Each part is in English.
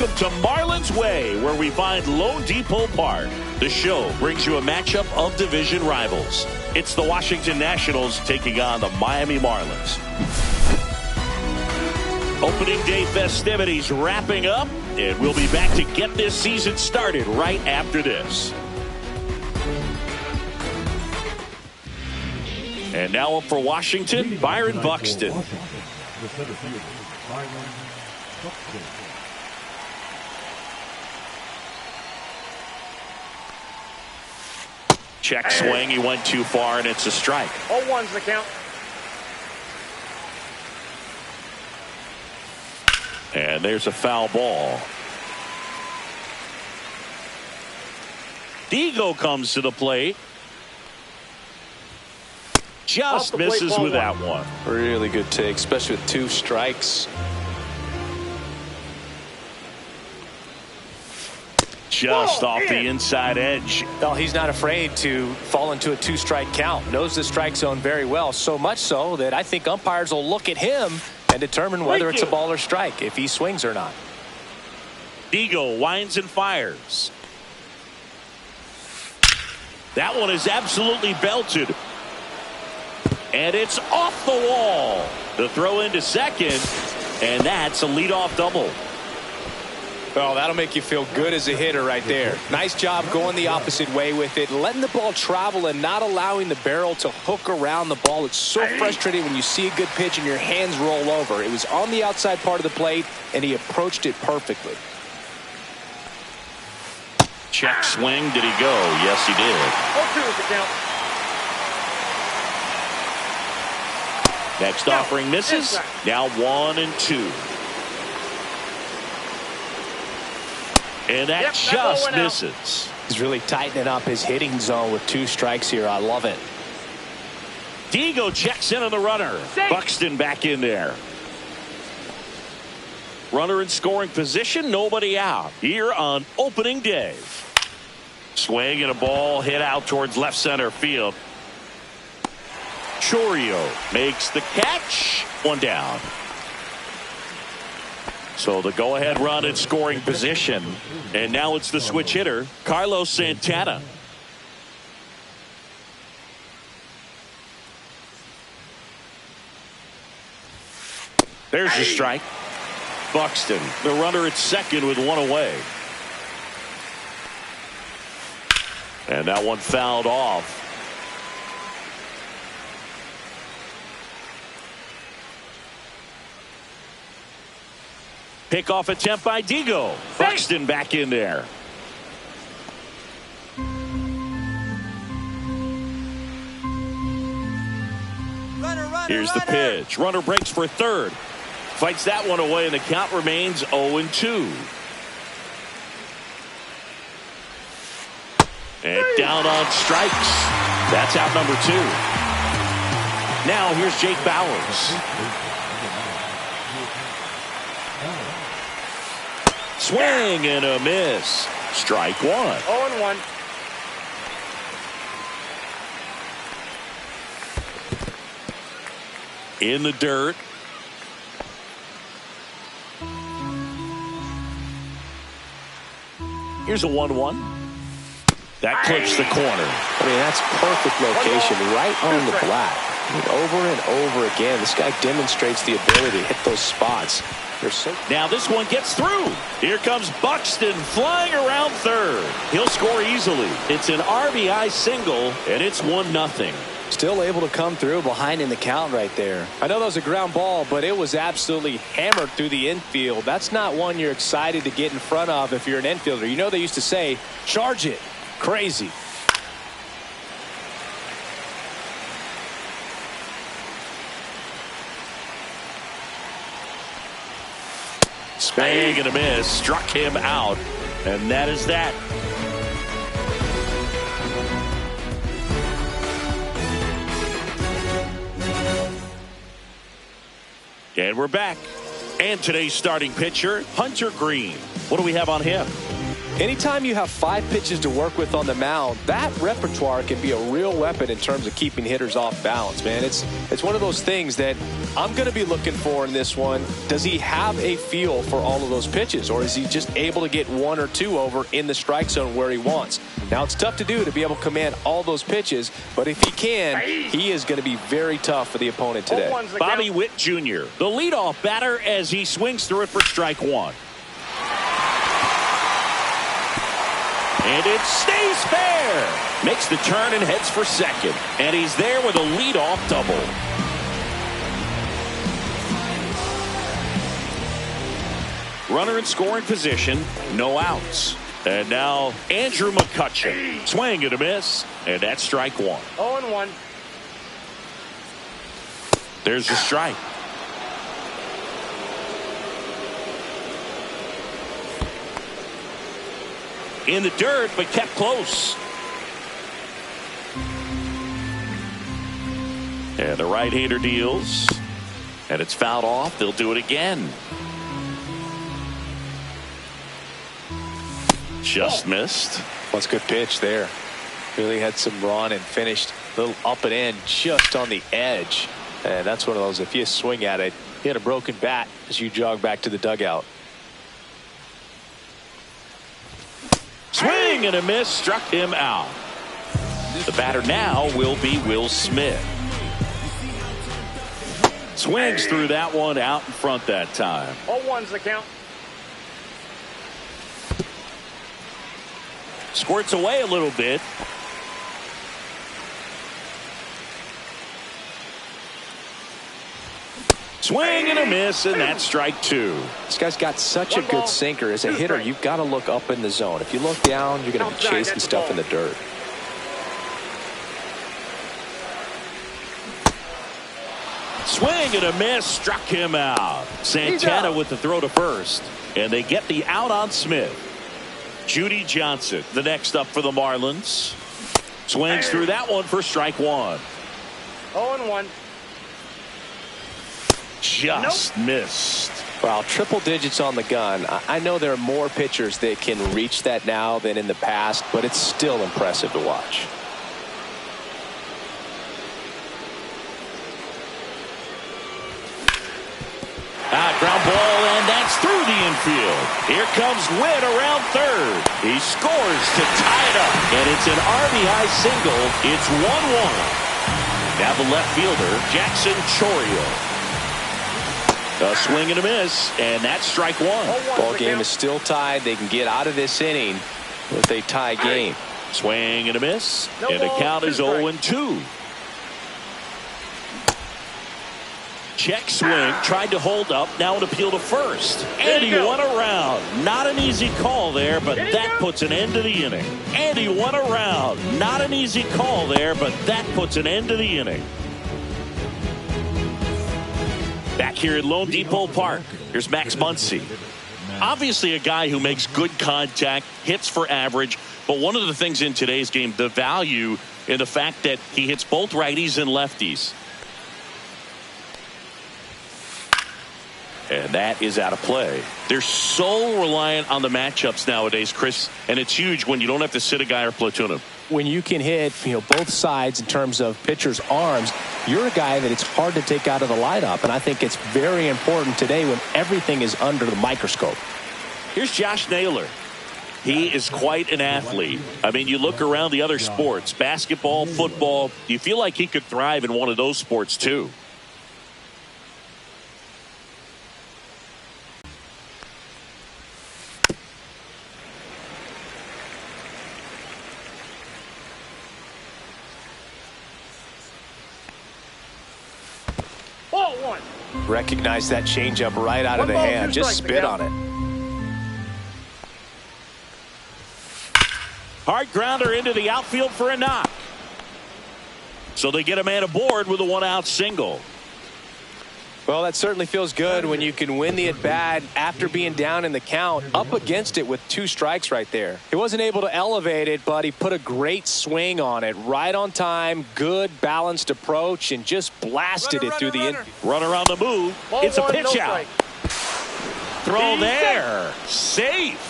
Welcome to Marlins Way, where we find Lone Depot Park. The show brings you a matchup of division rivals. It's the Washington Nationals taking on the Miami Marlins. Opening day festivities wrapping up, and we'll be back to get this season started right after this. And now up for Washington, Byron Buxton. Check swing, he went too far, and it's a strike. 0-1's the count. And there's a foul ball. Digo comes to the plate. Just misses with that one. Really good take, especially with 2 strikes. Just off the inside edge. Well, he's not afraid to fall into a 2-strike count. Knows the strike zone very well. So much so that I think umpires will look at him and determine whether it's a ball or strike, if he swings or not. Digo winds and fires. That one is absolutely belted. And it's off the wall. The throw into second, and that's a leadoff double. Well, that'll make you feel good as a hitter right there. Nice job going the opposite way with it, letting the ball travel and not allowing the barrel to hook around the ball. It's so frustrating when you see a good pitch and your hands roll over. It was on the outside part of the plate, and he approached it perfectly. Check swing. Did he go? Yes, he did. 0-2 is the count. Next offering misses. Now 1-2. And that just misses. He's really tightening up his hitting zone with 2 strikes here. I love it. Digo checks in on the runner. Buxton back in there. Runner in scoring position. Nobody out here on opening day. Swing and a ball hit out towards left center field. Chorio makes the catch. 1 down. So the go-ahead run in scoring position. And now it's the switch hitter, Carlos Santana. There's the strike. Buxton, the runner at second with 1 away. And that one fouled off. Pickoff attempt by Digo. Buxton back in there. Here's the pitch. Runner breaks for third. Fights that one away, and the count remains 0-2. And down on strikes. That's out number 2. Now here's Jake Bowers. Swing and a miss. Strike 1. 0-1. In the dirt. Here's a 1-1. That clips the corner. I mean, that's perfect location right on the black. Over and over again, this guy demonstrates the ability to hit those spots. Now this one gets through. Here comes Buxton flying around third. He'll score easily. It's an RBI single, and it's 1-0. Still able to come through behind in the count right there. I know that was a ground ball, but it was absolutely hammered through the infield. That's not one you're excited to get in front of if you're an infielder. You know they used to say, charge it. Crazy. Swing and a miss. Struck him out. And that is that. And we're back. And today's starting pitcher, Hunter Green. What do we have on him? Anytime you have 5 pitches to work with on the mound, that repertoire can be a real weapon in terms of keeping hitters off balance, man. It's one of those things that I'm going to be looking for in this one. Does he have a feel for all of those pitches, or is he just able to get 1 or 2 over in the strike zone where he wants? Now, it's tough to do to be able to command all those pitches, but if he can, he is going to be very tough for the opponent today. Bobby Witt Jr., the leadoff batter, as he swings through it for strike 1. And it stays fair. Makes the turn and heads for second. And he's there with a leadoff double. Runner in scoring position. No outs. And now Andrew McCutchen. Swing and a miss. And that's strike 1. 0-1. There's the strike. In the dirt, but kept close. And the right-hander deals. And it's fouled off. They'll do it again. Just missed. That's a good pitch there. Really had some run and finished a little up and in just on the edge. And that's one of those, if you swing at it, you hit a broken bat as you jog back to the dugout. Swing and a miss, struck him out. The batter now will be Will Smith. Swings through that one out in front that time. 0-1's the count. Squirts away a little bit. Swing and a miss, and that's strike 2. This guy's got such a good sinker. As a hitter, you've got to look up in the zone. If you look down, you're going to be chasing stuff in the dirt. Swing and a miss, struck him out. Santana with the throw to first. And they get the out on Smith. Judy Johnson, the next up for the Marlins. Swings through that one for strike 1. 0-1. Just missed. Well, triple digits on the gun. I know there are more pitchers that can reach that now than in the past, but it's still impressive to watch. Ground ball, and that's through the infield. Here comes Witt around third. He scores to tie it up, and it's an RBI single. It's 1-1. Now the left fielder, Jackson Chourio. A swing and a miss, and that's strike 1. Ball game is still tied. They can get out of this inning with a tie game. Swing and a miss, and the count is 0-2. Check swing, tried to hold up, now an appeal to first. And he went around. Not an easy call there, but that puts an end to the inning. And he went around. Not an easy call there, but that puts an end to the inning. Back here at Lone Depot Park, here's Max Muncy. Obviously a guy who makes good contact, hits for average, but one of the things in today's game, the value in the fact that he hits both righties and lefties. And that is out of play. They're so reliant on the matchups nowadays, Chris, and it's huge when you don't have to sit a guy or platoon him. When you can hit, both sides in terms of pitchers' arms, you're a guy that it's hard to take out of the lineup, and I think it's very important today when everything is under the microscope. Here's Josh Naylor. He is quite an athlete. I mean, you look around the other sports, basketball, football, you feel like he could thrive in one of those sports too. Recognize that changeup right out of the hand. Just spit on it. Hard grounder into the outfield for a knock. So they get a man aboard with a 1-out single. Well, that certainly feels good when you can win the at-bat after being down in the count, up against it with 2 strikes right there. He wasn't able to elevate it, but he put a great swing on it. Right on time, good balanced approach, and just blasted it through the infield. Run around the move. It's a pitch out. Throw there. Safe.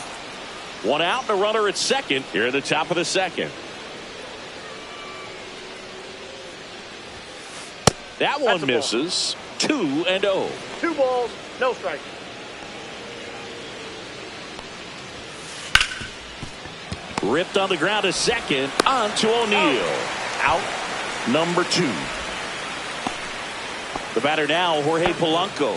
One out and a runner at second here at the top of the second. That one misses. 2-0. 2 balls, no strikes. Ripped on the ground to second. On to O'Neill. Out number 2. The batter now, Jorge Polanco.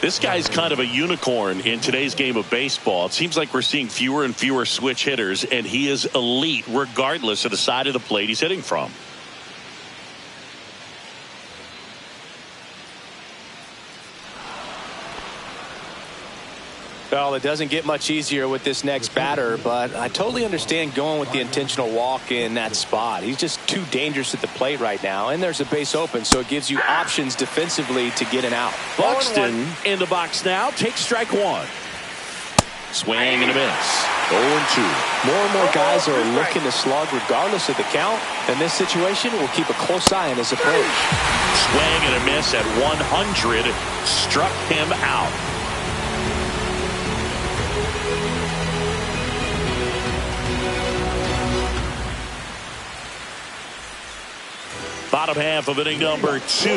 This guy's kind of a unicorn in today's game of baseball. It seems like we're seeing fewer and fewer switch hitters, and he is elite regardless of the side of the plate he's hitting from. Well, it doesn't get much easier with this next batter, but I totally understand going with the intentional walk in that spot. He's just too dangerous at the plate right now, and there's a base open, so it gives you options defensively to get an out. Buxton in the box now. Takes strike 1. Swing and a miss. 0-2. More and more guys are looking to slug regardless of the count. In this situation, we'll keep a close eye on his approach. Swing and a miss at 100. Struck him out. Bottom half of inning number 2.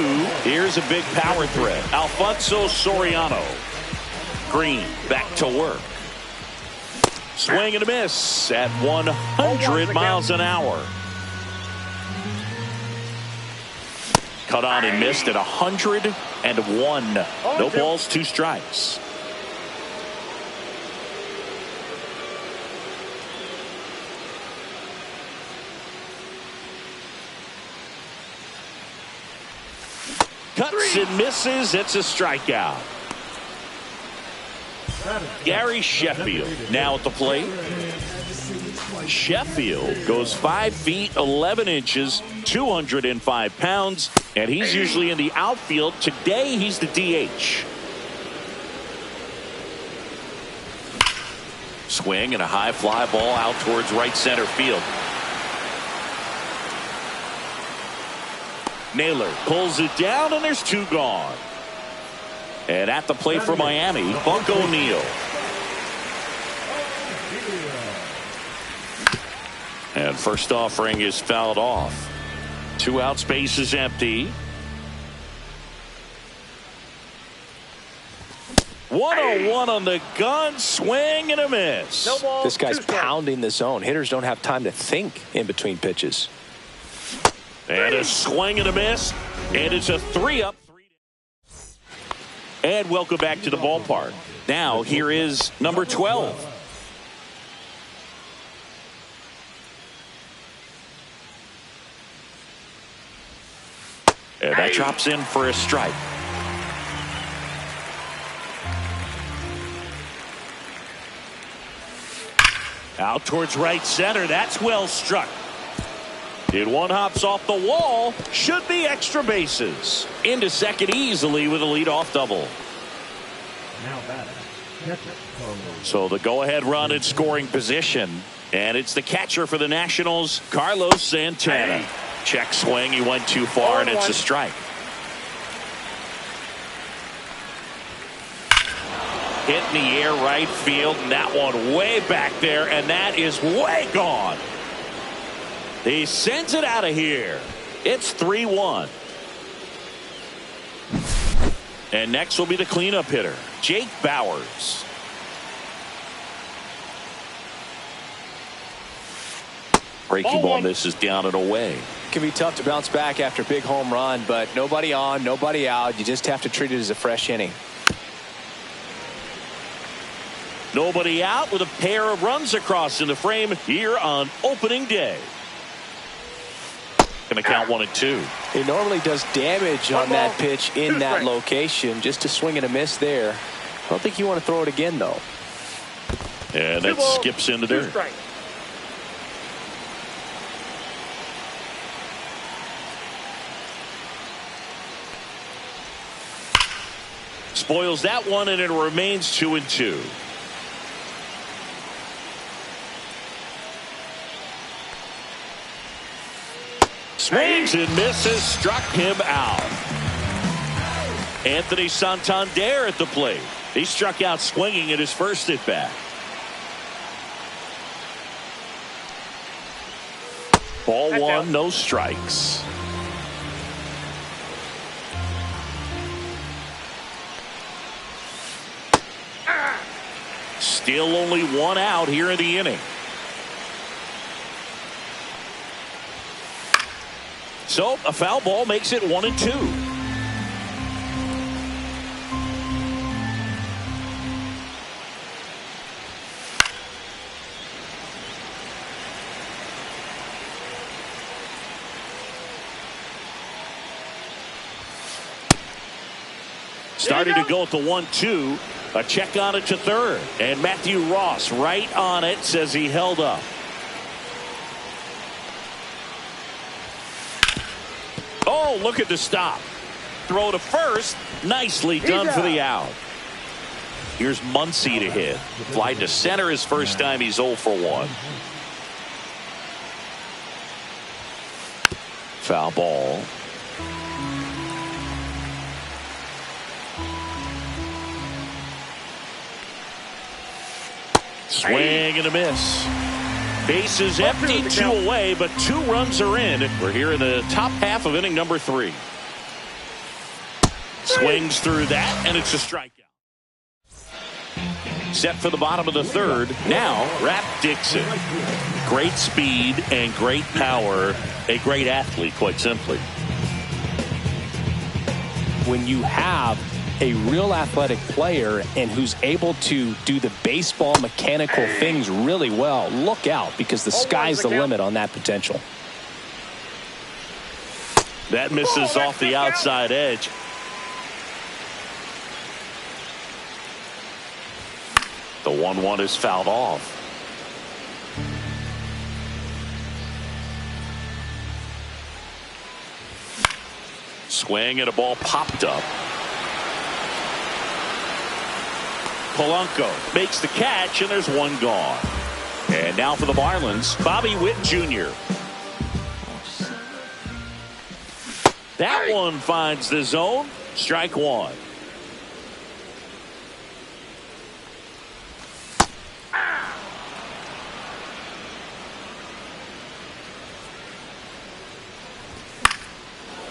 Here's a big power threat. Alfonso Soriano. Green back to work. Swing and a miss at 100 miles an hour. Cut on and missed at 101. No balls, 2 strikes. Cuts and misses. It's a strikeout. Gary Sheffield now at the plate. Sheffield goes 5 feet 11 inches, 205 pounds, and he's usually in the outfield. Today he's the DH. Swing and a high fly ball out towards right center field. Naylor pulls it down, and there's 2 gone. And at the plate for Miami, Buck O'Neill. And first offering is fouled off. 2 outs, base is empty. 1-0-1 on the gun, swing and a miss. No ball, this guy's 2 strikes. pounding the zone. Hitters don't have time to think in between pitches. And a swing and a miss. And it's a 3-up. And welcome back to the ballpark. Now here is number 12. And that drops in for a strike. Out towards right center. That's well struck. Did one hops off the wall. Should be extra bases. Into second easily with a leadoff double. Now batting. So the go-ahead run in scoring position. And it's the catcher for the Nationals, Carlos Santana. Check swing. He went too far, and it's a strike. Hit in the air right field, and that one way back there, and that is way gone. He sends it out of here. It's 3-1. And next will be the cleanup hitter, Jake Bauers. Breaking ball misses down and away. It can be tough to bounce back after a big home run, but nobody on, nobody out. You just have to treat it as a fresh inning. Nobody out with a pair of runs across in the frame here on opening day. Going to count 1 and 2. He normally does damage on that pitch in that location. Just to swing and a miss there. I don't think you want to throw it again, though. And that skips in the dirt. Spoils that one, and it remains 2 and 2. Swings and misses, struck him out. Anthony Santander at the plate. He struck out swinging at his first at bat. Ball That's one, out. no strikes. Still only one out here in the inning. So a foul ball makes it 1-2. Starting to go at the 1-2. A check on it to third. And Matthew Ross right on it, says he held up. Oh, look at the stop. Throw to first. Nicely done for the out. Here's Muncy to hit. Fly to center his first time. He's 0 for 1. Foul ball. Swing and a miss. Bases empty, 2 away, but 2 runs are in. We're here in the top half of inning number 3. Swings through that, and it's a strikeout. Set for the bottom of the third. Now, Rap Dixon. Great speed and great power. A great athlete, quite simply. When you have a real athletic player and who's able to do the baseball mechanical things really well, look out, because the sky's the limit on that potential. That misses off the outside edge. The 1-1 is fouled off. Swing and a ball popped up. Polanco makes the catch, and there's 1 gone. And now for the Marlins, Bobby Witt Jr. That one finds the zone. Strike 1.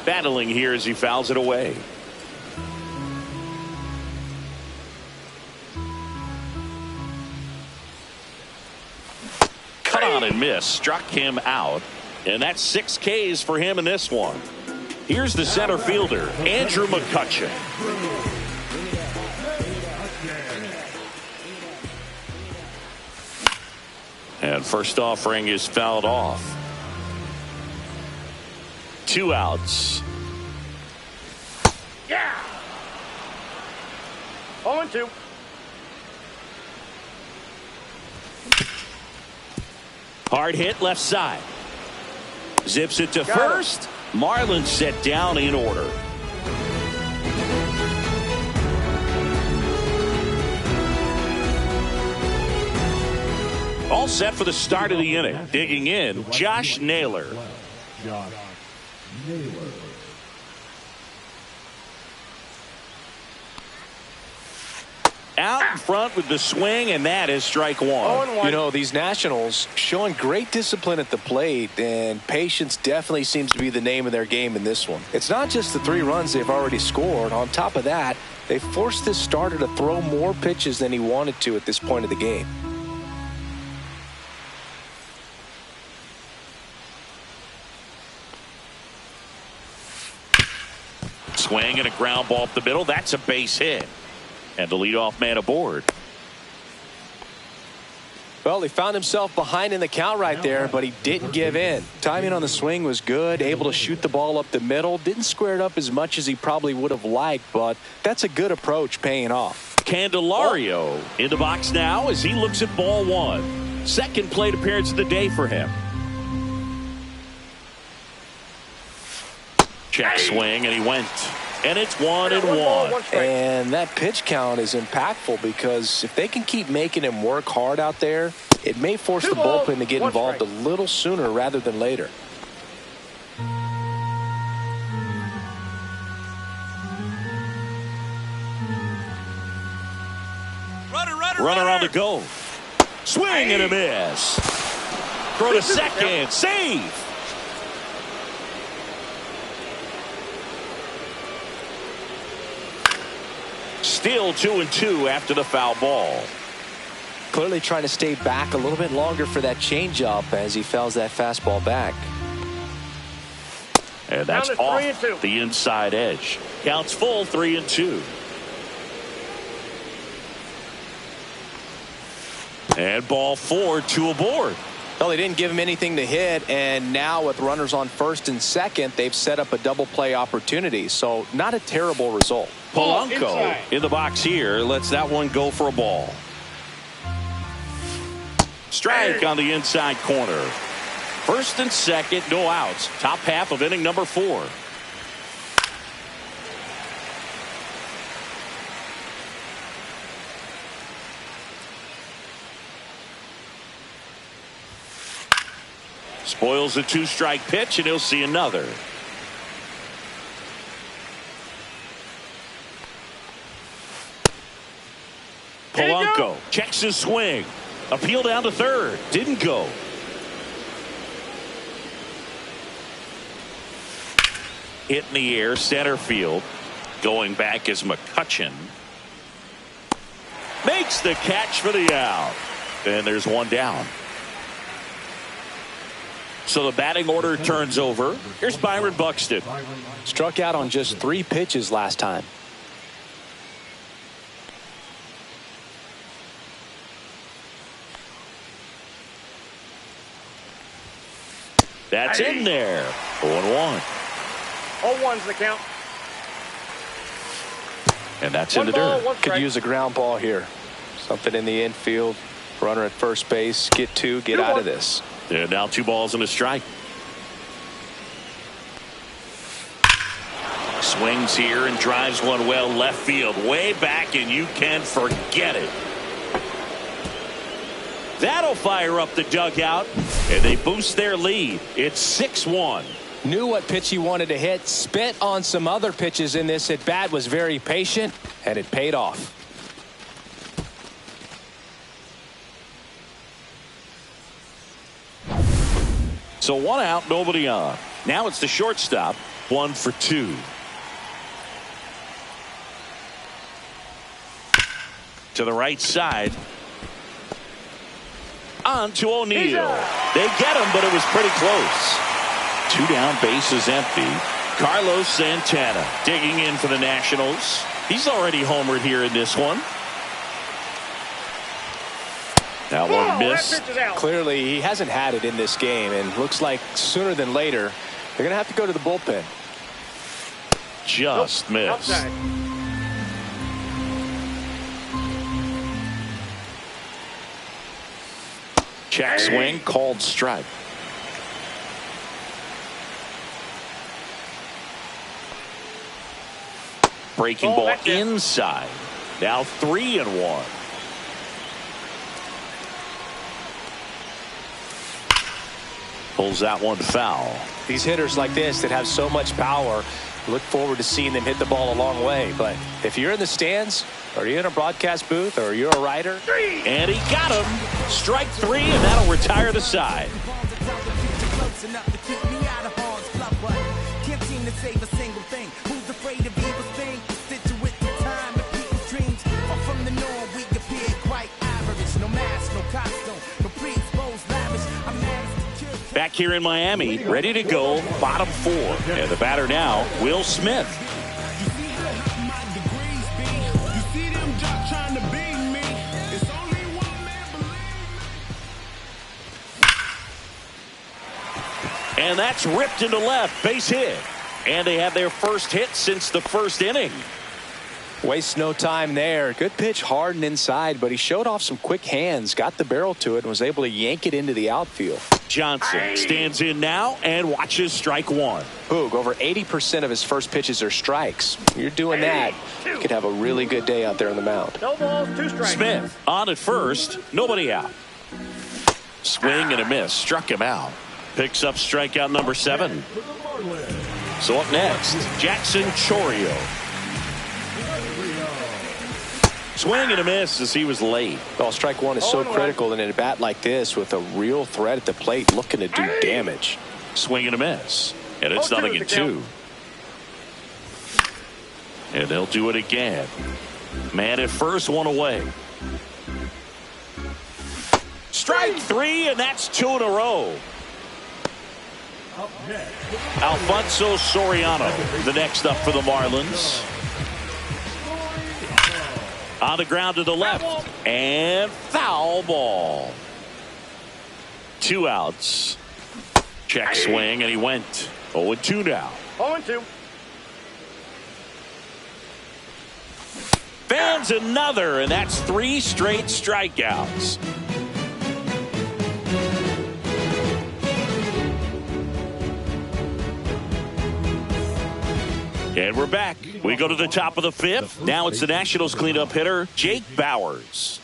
Battling here as he fouls it away. Cut on and miss. Struck him out. And that's 6 Ks for him in this one. Here's the center fielder, Andrew McCutcheon. And first offering is fouled off. 2 outs. Yeah. 0-2. Hard hit left side. Zips it to first. Marlins set down in order. All set for the start of the inning. Digging in, Josh Naylor. Josh Naylor. Out in front with the swing, and that is strike 1. You know, these Nationals showing great discipline at the plate, and patience definitely seems to be the name of their game in this one. It's not just the 3 runs they've already scored. On top of that, they forced this starter to throw more pitches than he wanted to at this point of the game. Swing and a ground ball up the middle. That's a base hit. And the leadoff man aboard. Well, he found himself behind in the count right there, but he didn't give in. Timing on the swing was good, able to shoot the ball up the middle. Didn't square it up as much as he probably would have liked, but that's a good approach paying off. Candelario in the box now as he looks at ball 1. Second plate appearance of the day for him. Check swing, and he went. And it's 1-1. And that pitch count is impactful because if they can keep making him work hard out there, it may force the bullpen to get involved a little sooner rather than later. Runner on the go. Swing and a miss. Throw to second. Save. Still 2-2 after the foul ball. Clearly trying to stay back a little bit longer for that changeup as he fouls that fastball back. And that's off the inside edge. Counts full, 3-2. And ball 4, 2 aboard. Well, they didn't give him anything to hit, and now with runners on first and second, they've set up a double play opportunity. So not a terrible result. Polanco in the box here lets that one go for a ball. Strike on the inside corner. First and second, no outs. Top half of inning number 4. Spoils a 2-strike pitch, and he'll see another. Polanco checks his swing. Appeal down to third. Didn't go. Hit in the air, center field. Going back is McCutchen. Makes the catch for the out. And there's one down. So the batting order turns over. Here's Byron Buxton. Struck out on just 3 pitches last time. That's in there. 0-1. 0-1's the count. And that's in the dirt. Could use a ground ball here. Something in the infield. Runner at first base. Get 2. Get out of this. And now 2 balls and a strike. Swings here and drives one well left field. Way back, and you can forget it. That'll fire up the dugout, and they boost their lead. It's 6-1. Knew what pitch he wanted to hit. Spit on some other pitches in this at bat. Was very patient, and it paid off. So 1 out, nobody on. Now it's the shortstop. 1 for 2. To the right side. On to O'Neill. They get him, but it was pretty close. 2 down, bases empty. Carlos Santana digging in for the Nationals. He's already homered here in this one. That one missed. Clearly, he hasn't had it in this game, and looks like sooner than later, they're going to have to go to the bullpen. Just missed. Outside. Check swing, called strike. Breaking ball inside. Now 3-1. Pulls that one foul. These hitters like this that have so much power, look forward to seeing them hit the ball a long way. But if you're in the stands, or you're in a broadcast booth, or you're a writer. And he got him. Strike 3, and that'll retire the side. Back here in Miami, ready to go, bottom 4. And the batter now, Will Smith. And that's ripped into left, base hit. And they have their first hit since the first inning. Wastes no time there. Good pitch, hard and inside, but he showed off some quick hands, got the barrel to it, and was able to yank it into the outfield. Johnson stands in now and watches strike 1. Boog, over 80% of his first pitches are strikes. You're doing that, you could have a really good day out there on the mound. No balls, 2 strikes. Smith on at first, nobody out. Swing and a miss, struck him out. Picks up strikeout number 7. So up next, Jackson Chourio. Swing and a miss as he was late. Well, strike 1 is so critical in a bat like this with a real threat at the plate looking to do damage. Swing and a miss. And it's 0-2. And they'll do it again. Man at first, one away. Strike three, and that's 2 in a row. Alfonso Soriano, the next up for the Marlins. On the ground to the left, and foul ball. 2 outs. Check swing, and he went 0-2 now. 0-2. Fans another, and that's 3 straight strikeouts. And we're back. We go to the top of the 5th. Now it's the Nationals cleanup hitter, Jake Bauers.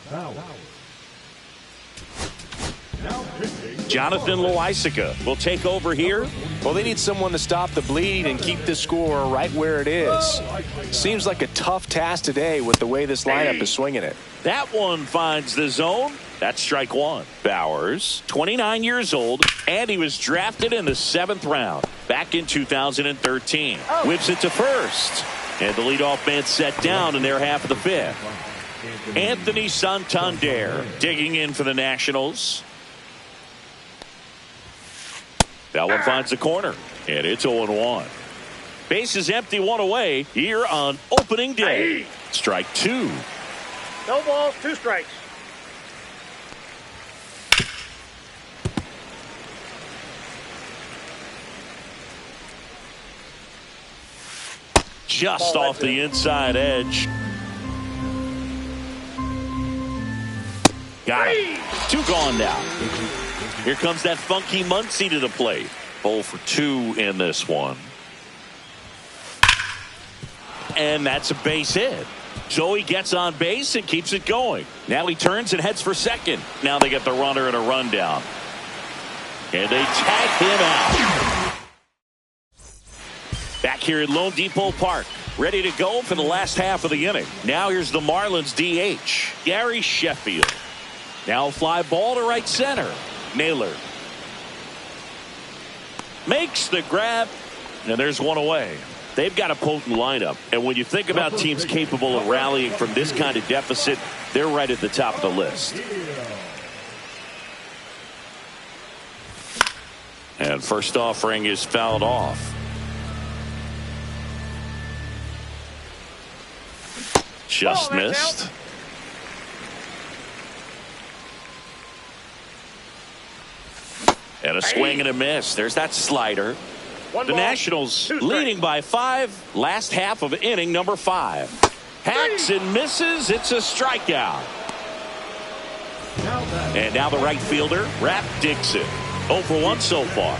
Jonathan Loaisiga will take over here. Well, they need someone to stop the bleed and keep the score right where it is. Seems like a tough task today with the way this lineup is swinging it. That one finds the zone. That's strike 1. Bauers, 29 years old, and he was drafted in the 7th round back in 2013. Whips it to first, and the leadoff man set down in their half of the 5th. Anthony Santander digging in for the Nationals. That one finds the corner, and it's 0-1. Base is empty, 1 away here on opening day. Strike 2. No balls, 2 strikes. Just off the inside edge. Got it. 2 gone now. Here comes that funky Muncy to the plate. 0 for 2 in this one. And that's a base hit. So he gets on base and keeps it going. Now he turns and heads for second. Now they get the runner and a rundown. And they tag him out. Back here at Lone Depot Park, ready to go for the last half of the inning. Now here's the Marlins DH, Gary Sheffield. Now fly ball to right center. Naylor makes the grab, and there's 1 away. They've got a potent lineup, and when you think about teams capable of rallying from this kind of deficit, they're right at the top of the list. And first offering is fouled off. Just missed. And a swing and a miss. There's that slider. The Nationals leading by 5. Last half of inning number 5. Hacks and misses. It's a strikeout. And now the right fielder, Rap Dixon. 0 for 1 so far.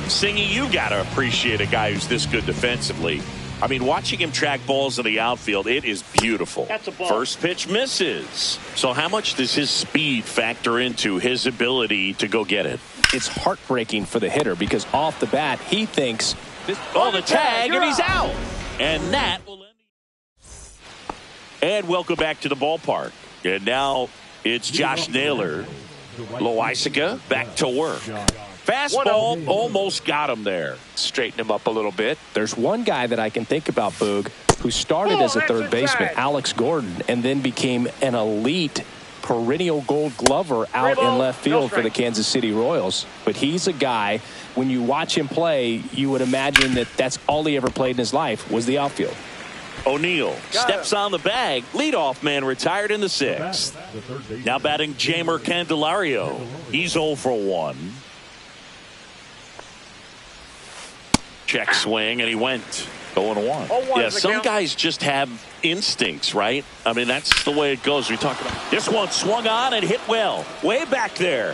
Singy, you got to appreciate a guy who's this good defensively. I mean, watching him track balls in the outfield, it is beautiful. That's a ball. First pitch misses. So how much does his speed factor into his ability to go get it? It's heartbreaking for the hitter because off the bat, he thinks, oh, the tag, and he's out. And that will end. And welcome back to the ballpark. And now it's Josh Naylor. Loaisiga back to work. Fastball almost got him there. Straighten him up a little bit. There's one guy that I can think about, Boog, who started as a third baseman, Alex Gordon, and then became an elite perennial gold glover out in left field for the Kansas City Royals. But he's a guy, when you watch him play, you would imagine that that's all he ever played in his life was the outfield. O'Neill steps on the bag. Leadoff man retired in the 6th. Now batting Jamer Candelario. He's 0 for 1. Check swing, and he went 0-1. Yeah, some guys just have instincts, right? I mean, that's the way it goes. We talk about this one swung on and hit well. Way back there.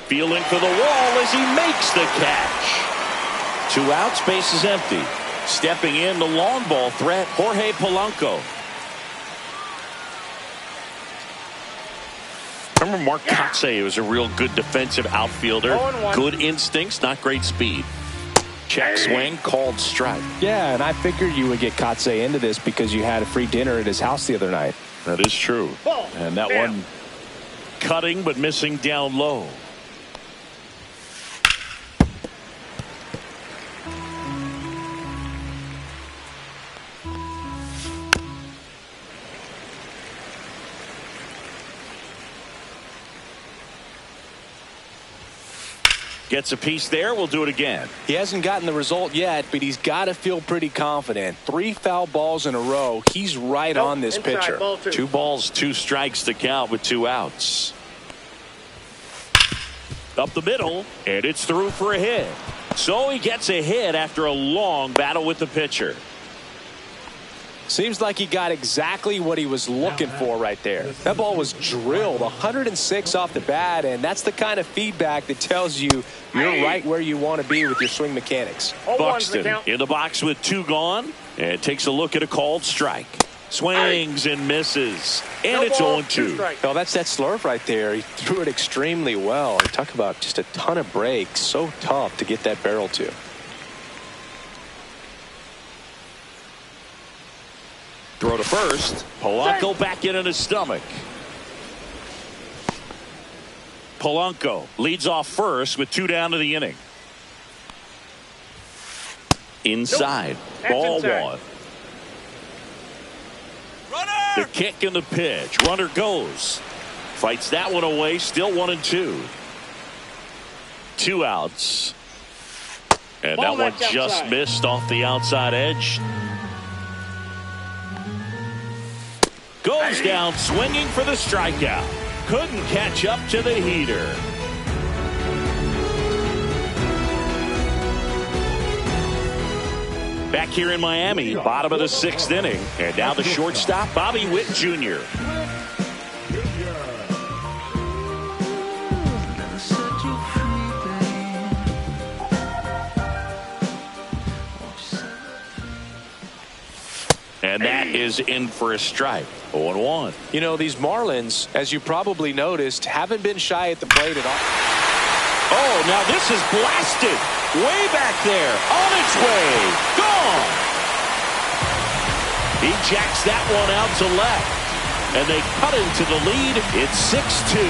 Feeling for the wall as he makes the catch. 2 outs, base is empty. Stepping in, the long ball threat, Jorge Polanco. Remember Mark Kotsay was a real good defensive outfielder. Good instincts, not great speed. Check swing, called strike. Yeah, and I figured you would get Kotsay into this because you had a free dinner at his house the other night. That is true. And that one cutting but missing down low. Gets a piece there. We'll do it again. He hasn't gotten the result yet, but he's got to feel pretty confident. 3 foul balls in a row. He's right on this inside, pitcher. ball 2. 2 balls, 2 strikes to count with 2 outs. Up the middle, and it's through for a hit. So he gets a hit after a long battle with the pitcher. Seems like he got exactly what he was looking for right there. That ball was drilled 106 off the bat, and that's the kind of feedback that tells you you're right where you want to be with your swing mechanics. Buxton in the box with 2 gone, and takes a look at a called strike. Swings and misses, and it's 0-2. Oh, that's that slurve right there. He threw it extremely well. Talk about just a ton of breaks. So tough to get that barrel to. Throw to first. Polanco back in his stomach. Polanco leads off first with 2 down to the inning. Inside. Ball inside. 1. The kick and the pitch. Runner goes. Fights that one away. Still 1-2. 2 outs. And Ball that one back just outside. missed off the outside edge. Goes down swinging for the strikeout. Couldn't catch up to the heater. Back here in Miami, bottom of the 6th inning. And now the shortstop, Bobby Witt Jr. And that is in for a strike. 0-1. You know, these Marlins, as you probably noticed, haven't been shy at the plate at all. Oh, now this is blasted. Way back there. On its way. Gone. He jacks that one out to left. And they cut into the lead. It's 6-2.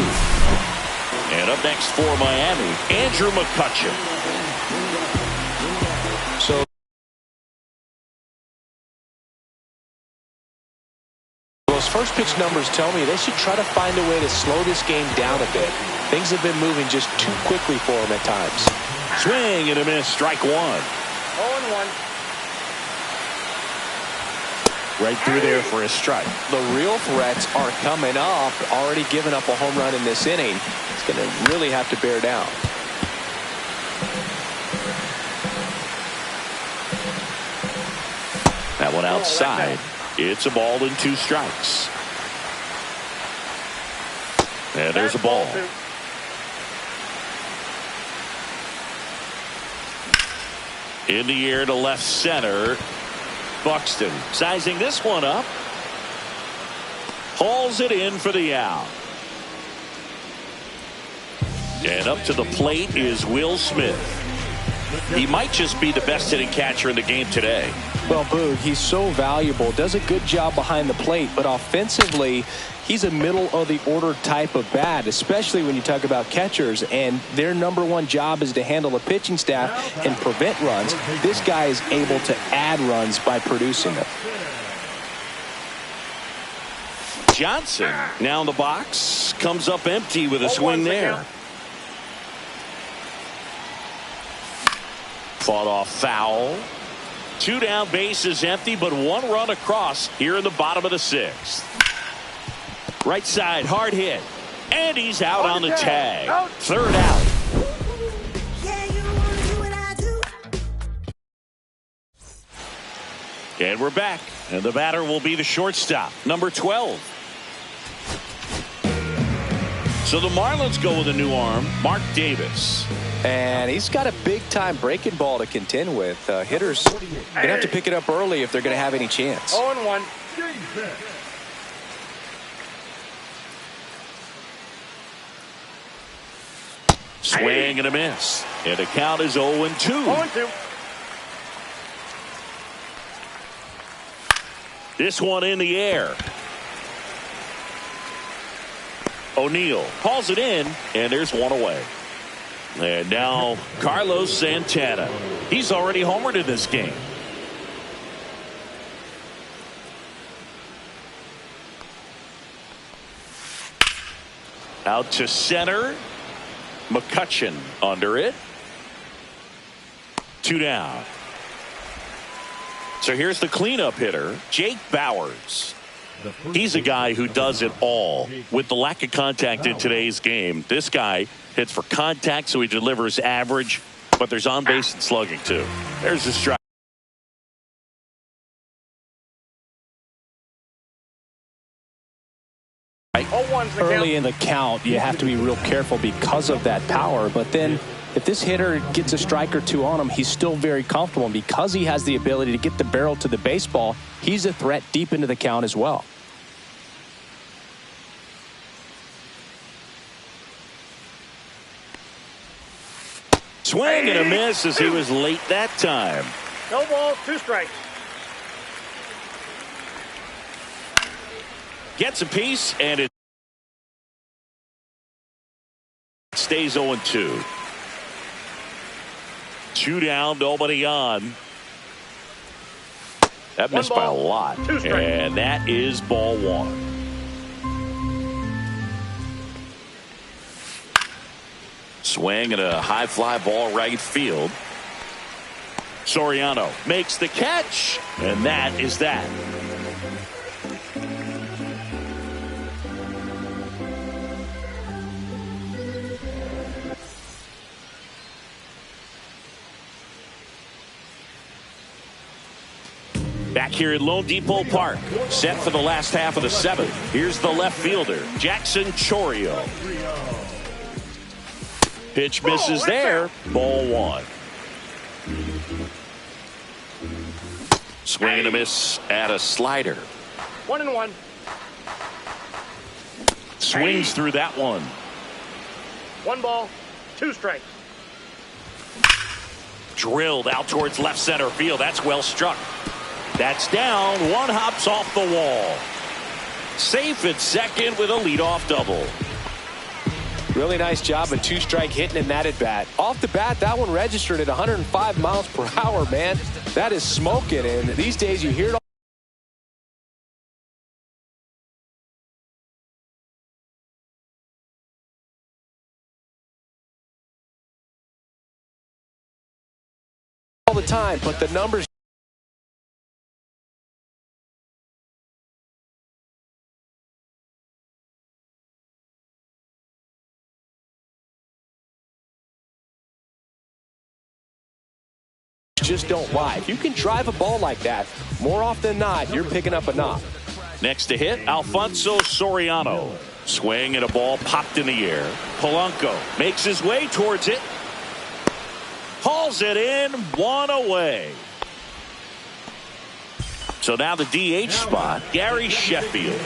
And up next for Miami, Andrew McCutchen. So those first pitch numbers tell me they should try to find a way to slow this game down a bit. Things have been moving just too quickly for him at times. Swing and a miss. Strike 1. 0-1. Right through there for a strike. The real threats are coming up. Already giving up a home run in this inning. It's going to really have to bear down. That one outside. It's a ball and 2 strikes. And there's a ball. In the air to left center. Buxton sizing this one up. Hauls it in for the out. And up to the plate is Will Smith. He might just be the best hitting catcher in the game today. Well, Boog, he's so valuable. Does a good job behind the plate, but offensively, he's a middle-of-the-order type of bat, especially when you talk about catchers, and their #1 job is to handle the pitching staff and prevent runs. This guy is able to add runs by producing them. Johnson now in the box. Comes up empty with a swing there. Fought off foul. 2 down, bases empty, but 1 run across here in the bottom of the 6th. Right side, hard hit. And he's out on the tag. 3rd out. And we're back. And the batter will be the shortstop, number 12. So the Marlins go with a new arm, Mark Davis. And he's got a big-time breaking ball to contend with. Hitters going to have to pick it up early if they're going to have any chance. 0-1. Swing and a miss. And the count is 0-2. 0-2. This one in the air. O'Neill calls it in, and there's one away. And now Carlos Santana. He's already homered in this game. Out to center. McCutchen under it. 2 down. So here's the cleanup hitter, Jake Bowers. He's a guy who does it all. With the lack of contact in today's game, this guy hits for contact, so he delivers average, but there's on base and slugging too. There's the strike. Early in the count, you have to be real careful because of that power. But then if this hitter gets a strike or two on him, he's still very comfortable. And because he has the ability to get the barrel to the baseball, he's a threat deep into the count as well. Swing and a miss as he was late that time. No ball, 2 strikes. Gets a piece, and it stays 0-2. 2 down, nobody on. That missed by a lot. And that is ball 1. Swing and a high fly ball right field. Soriano makes the catch, and that is that. Back here at Lone Depot Park, set for the last half of the 7th. Here's the left fielder, Jackson Chourio. Pitch misses there. Ball 1. Swing and a miss at a slider. 1-1. Swings through that one. 1 ball, 2 strikes. Drilled out towards left center field. That's well struck. That's down. 1 hops off the wall. Safe at second with a leadoff double. Really nice job, a 2-strike hitting in that at bat. Off the bat, that one registered at 105 miles per hour, man. That is smoking, and these days you hear it all the time, but the numbers just don't lie. If you can drive a ball like that, more often than not, you're picking up a knock. Next to hit, Alfonso Soriano. Swing and a ball popped in the air. Polanco makes his way towards it. Hauls it in, 1 away. So now the DH spot, Gary Sheffield.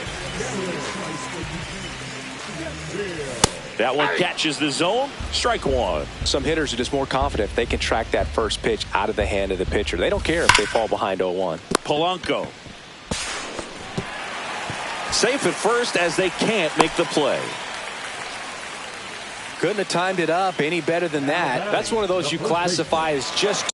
That one catches the zone. Strike 1. Some hitters are just more confident if they can track that first pitch out of the hand of the pitcher. They don't care if they fall behind 0-1. Polanco. Safe at first as they can't make the play. Couldn't have timed it up any better than that. That's one of those you classify as just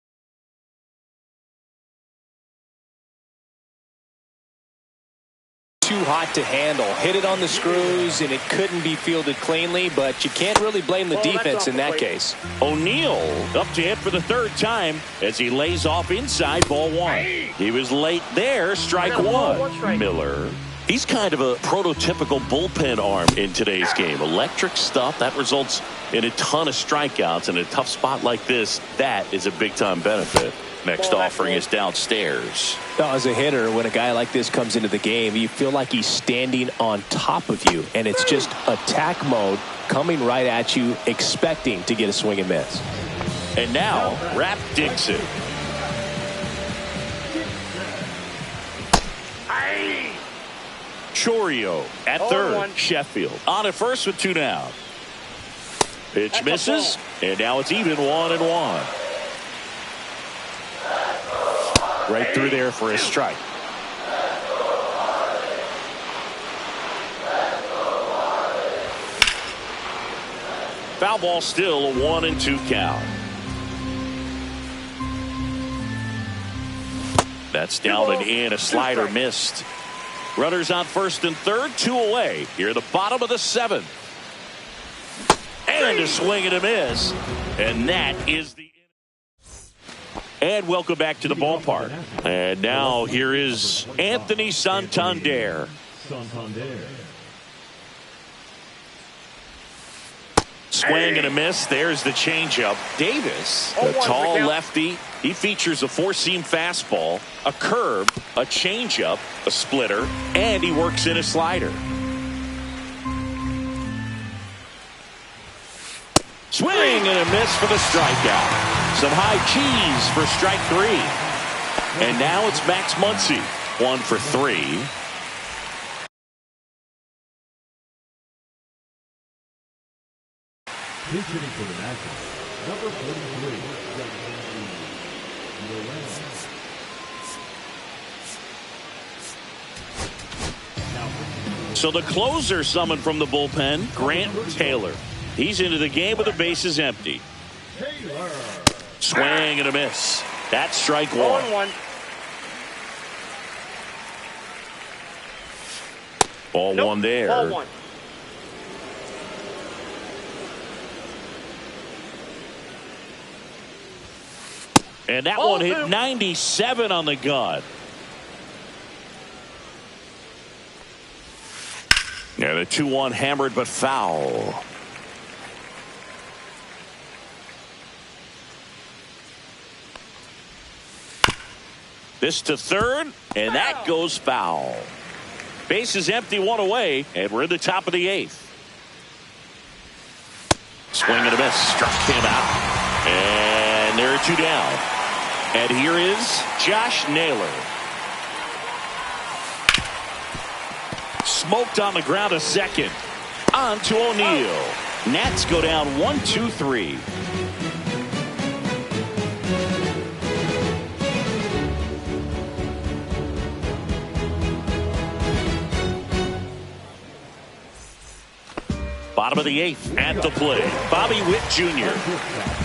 too hot to handle. Hit it on the screws, and it couldn't be fielded cleanly, but you can't really blame the defense in that case. O'Neal up to hit for the 3rd time as he lays off inside ball 1. He was late there. Strike 1. Miller. He's kind of a prototypical bullpen arm in today's game. Electric stuff that results in a ton of strikeouts. In a tough spot like this, that is a big-time benefit. Next offering is downstairs. Now, as a hitter, when a guy like this comes into the game, you feel like he's standing on top of you, and it's just attack mode coming right at you, expecting to get a swing and miss. And now, Rap Dixon. Chourio at 3rd. Sheffield on at first with 2 down. Pitch misses, and now it's even 1-1. Right through there for a strike. Foul ball, still a 1-2 count. That's down and in. A slider missed. Runners on 1st and 3rd, 2 away. Here at the bottom of the 7th. And a swing and a miss. And that is the And welcome back to the ballpark. And now here is Anthony Santander. Swing and a miss. There's the changeup. Davis, the tall lefty. He features a four-seam fastball, a curve, a changeup, a splitter, and he works in a slider. Swing and a miss for the strikeout. Some high cheese for strike three. And now it's Max Muncy, 1 for 3. Pitch hitting for the Nationals, number 43. So the closer summoned from the bullpen, Grant Taylor. He's into the game with the bases empty. Swing and a miss. That's strike one. 1-1. Ball one there. Ball one. And that Ball one hit two. 97 on the gun. Yeah, the 2-1 hammered but foul. This to third, and that goes foul. Base is empty, one away, and we're in the top of the 8th. Swing and a miss, struck him out. And there are 2 down. And here is Josh Naylor. Smoked on the ground a second. On to O'Neill. Nats go down 1-2-3. Bottom of the 8th at the plate. Bobby Witt Jr.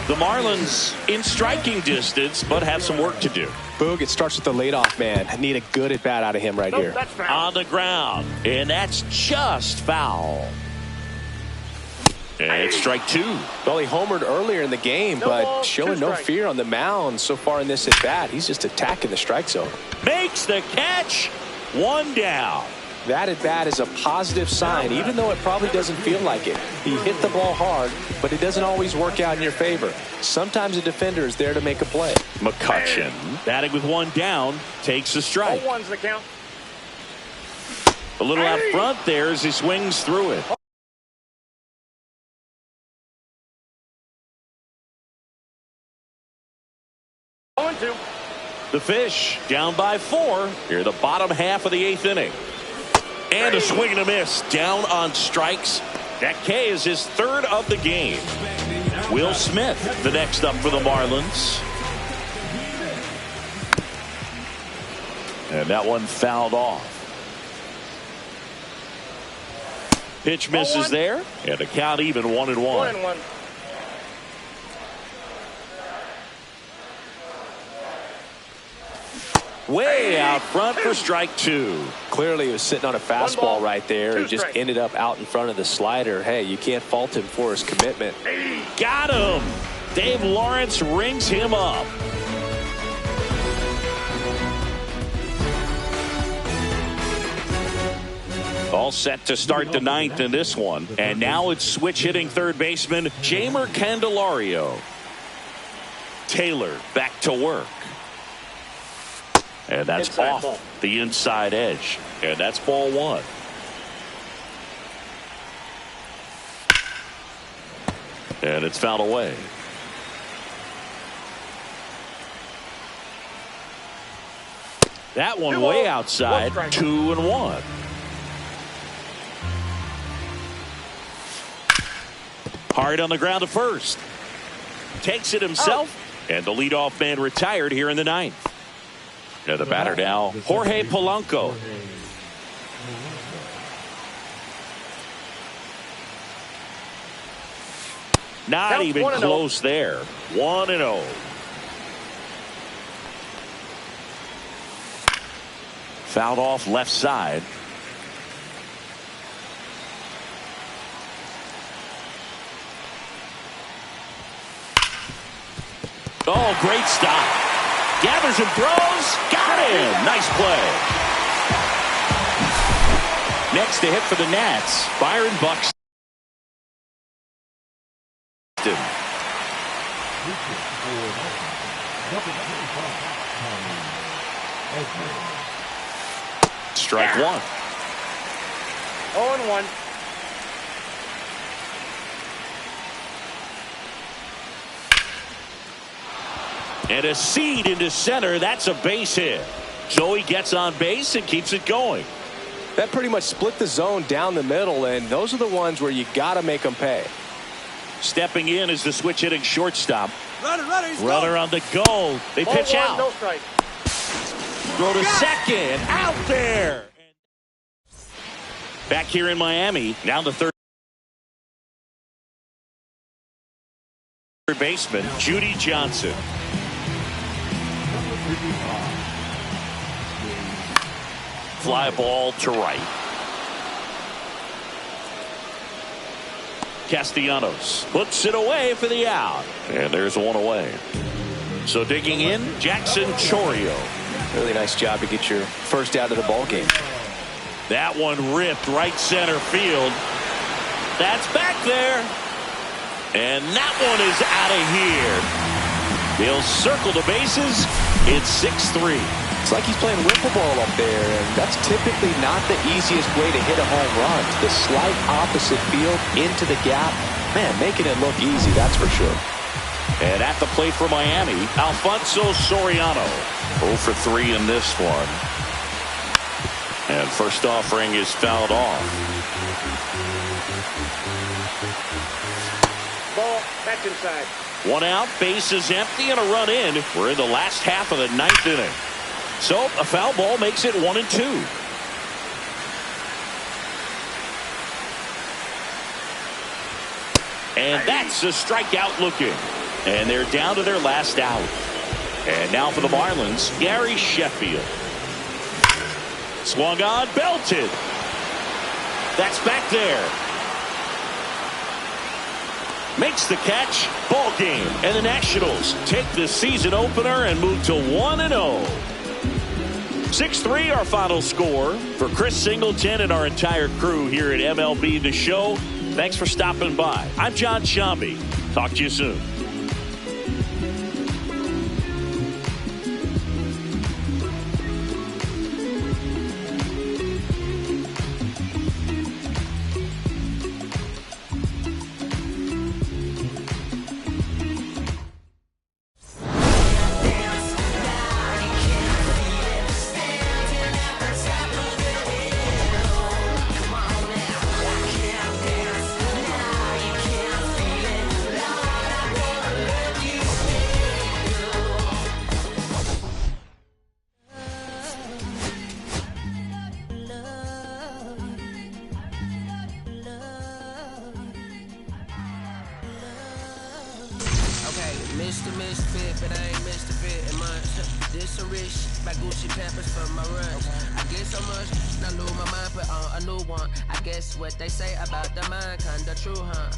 The Marlins in striking distance, but have some work to do. Boog, it starts with the leadoff man. I need a good at bat out of him right here. That's foul. On the ground, and that's just foul. And it's strike 2. Well, he homered earlier in the game, No but ball, showing 2 no strikes. fear on the mound so far in this at bat. He's just attacking the strike zone. Makes the catch. 1 down. That at bat is a positive sign, even though it probably doesn't feel like it. He hit the ball hard, but it doesn't always work out in your favor. Sometimes a defender is there to make a play. McCutchen, batting with 1 down, takes a strike. 0-1's the count. A little out front there as he swings through it. The Fish down by 4 here the bottom half of the 8th inning. And a swing and a miss down on strikes. That K is his 3rd of the game. Will Smith the next up for the Marlins. And that one fouled off. Pitch misses there. And the count even 1-1. 1-1. Way out front for strike 2. Clearly, he was sitting on a fastball ball, right there 2 and just strikes. ended up out in front of the slider. Hey, you can't fault him for his commitment. Got him. Dave Lawrence rings him up. All set to start the 9th in this one. And now it's switch hitting third baseman Jamer Candelario. Taylor back to work. And that's Inside off ball. the inside edge. And that's ball 1. And it's fouled away. That one way outside. 2-1. Hard on the ground to first. Takes it himself. And the leadoff man retired here in the 9th. Now the batter now, Jorge Polanco. Not Counts even 1-0. close there. 1-0. Fouled off left side. Oh, great stop. Gathers and throws. Got him. Nice play. Next to hit for the Nats, Byron Buxton. Strike one. 0-1. And a seed into center. That's a base hit. Joey gets on base and keeps it going. That pretty much split the zone down the middle, and those are the ones where you got to make them pay. Stepping in is the switch hitting shortstop. Runner on the goal. They pitch 0-1, out. no strike. Throw to second. Out there. Back here in Miami. Now the third baseman, Judy Johnson. Fly ball to right. Castellanos puts it away for the out. And there's one away. So digging in, Jackson Chorio. Really nice job to get your first out of the ball game. That one ripped right center field. That's back there. And that one is out of here. They'll circle the bases. It's 6-3. It's like he's playing wiffle ball up there, and that's typically not the easiest way to hit a home run. The slight opposite field into the gap. Man, making it look easy, that's for sure. And at the plate for Miami, Alfonso Soriano. 0 for 3 in this one. And first offering is fouled off. Ball, that's inside. One out, base is empty, and a run in. We're in the last half of the 9th inning. So a foul ball makes it 1-2. And that's a strikeout looking. And they're down to their last out. And now for the Marlins, Gary Sheffield. Swung on, belted. That's back there. Makes the catch. Ball game. And the Nationals take the season opener and move to 1-0. 6-3 our final score. For Chris Singleton and our entire crew here at MLB The Show, thanks for stopping by. I'm John Shambi. Talk to you soon. Mr. Misfit, but I ain't Mr. Fit in months. This some rich, by Gucci Pampers for my runs. I get so much, I lose my mind, put on a new one. I guess what they say about the mind, kinda true, huh?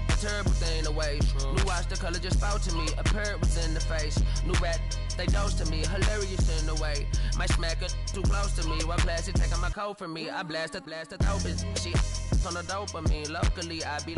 A terrible thing to waste. New watch, the color just spoke to me. A parrot was in the face. New rat, they dose to me. Hilarious in the way. My smacker too close to me. One classy taking my coat from me. I blasted, dope. She on the dopamine. Locally, I be